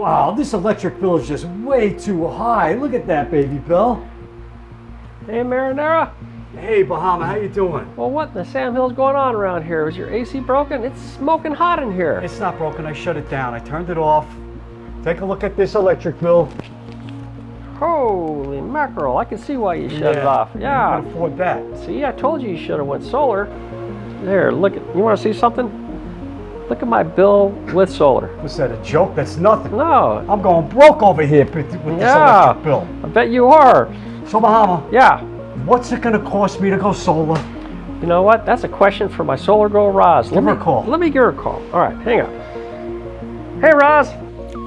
Wow, this electric bill is just way too high. Look at that, baby Bill. Hey, Marinara. Hey, Bahama, how you doing? Well, what in the Sam Hill's going on around here? Is your AC broken? It's smoking hot in here. It's not broken. I shut it down. I turned it off. Take a look at this electric bill. Holy mackerel. I can see why you shut it off. Yeah. You can afford that. See, I told you you should have went solar. There, look. You want to see something? Look at my bill with solar. Was that a joke? That's nothing. No. I'm going broke over here with this electric bill. I bet you are. So, Bahama. Yeah. What's it going to cost me to go solar? You know what? That's a question for my solar girl, Roz. Give her a call. Let me give her a call. All right, hang on. Hey, Roz.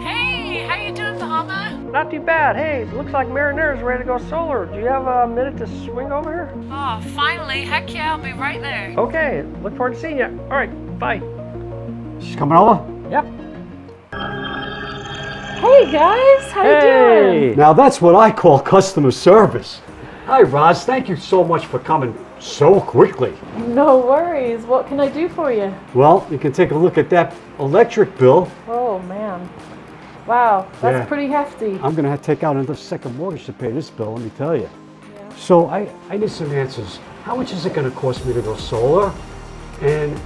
Hey, how you doing, Bahama? Not too bad. Hey, looks like Marinara's ready to go solar. Do you have a minute to swing over here? Oh, finally. Heck yeah, I'll be right there. Okay, look forward to seeing you. All right, bye. She's coming over? Yep. Hey guys, how you doing? Now that's what I call customer service. Hi, Roz. Thank you so much for coming so quickly. No worries. What can I do for you? Well, you can take a look at that electric bill. Oh man. Wow, that's Yeah. pretty hefty. I'm going to have to take out another second mortgage to pay this bill, let me tell you. So I need some answers. How much is it going to cost me to go solar? And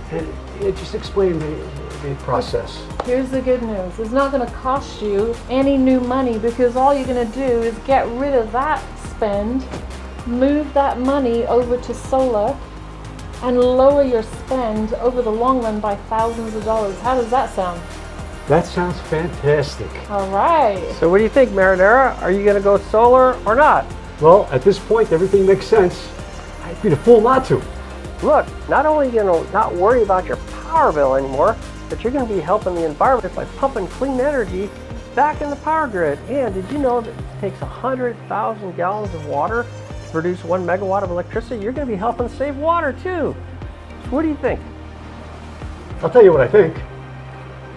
just explain the process. Here's the good news. It's not going to cost you any new money because all you're going to do is get rid of that spend, move that money over to solar, and lower your spend over the long run by thousands of dollars. How does that sound? That sounds fantastic. All right. So what do you think, Marinara? Are you going to go solar or not? Well, at this point, everything makes sense. I'd be the fool not to. Look, not only are you going to not worry about your power bill anymore, but you're going to be helping the environment by pumping clean energy back in the power grid. And did you know that it takes 100,000 gallons of water to produce 1 megawatt of electricity? You're going to be helping save water too. So what do you think? I'll tell you what I think.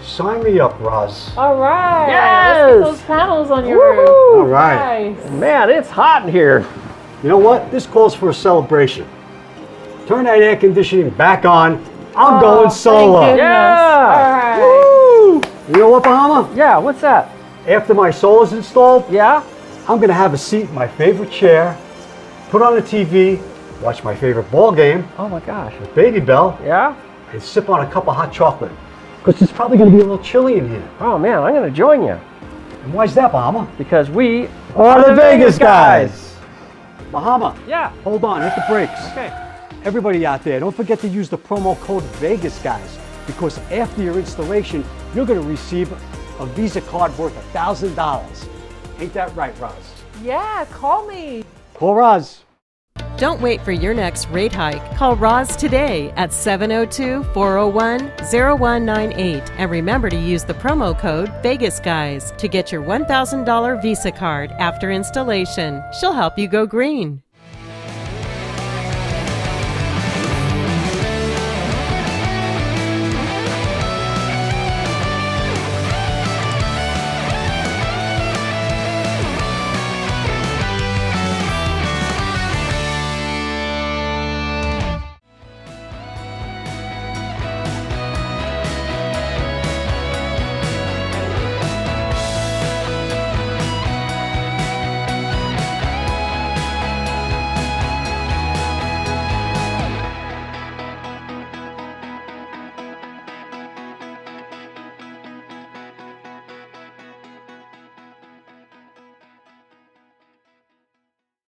Sign me up, Roz. All right. Yes! Let's get those panels on your Woohoo! roof. All right. Nice. Man, it's hot in here. You know what? This calls for a celebration. Turn that air conditioning back on. I'm going Thank solar. goodness. Yeah. All right. Woo! You know what, Bahama? Yeah, what's that? After my solar's installed, Yeah? I'm going to have a seat in my favorite chair, put on the TV, watch my favorite ball game Oh my gosh. with Baby Bell, Yeah? and sip on a cup of hot chocolate. Because it's probably going to be a little chilly in here. Oh man, I'm going to join you And why is that, Bahama? because we Are the Vegas guys. Bahama, Yeah. hold on, hit the brakes. Okay. Everybody out there, don't forget to use the promo code Vegas Guys, because after your installation, you're going to receive a Visa card worth $1,000. Ain't that right, Roz? Yeah, call me. Call Roz. Don't wait for your next rate hike. Call Roz today at 702-401-0198 and remember to use the promo code VegasGuys to get your $1,000 Visa card after installation. She'll help you go green.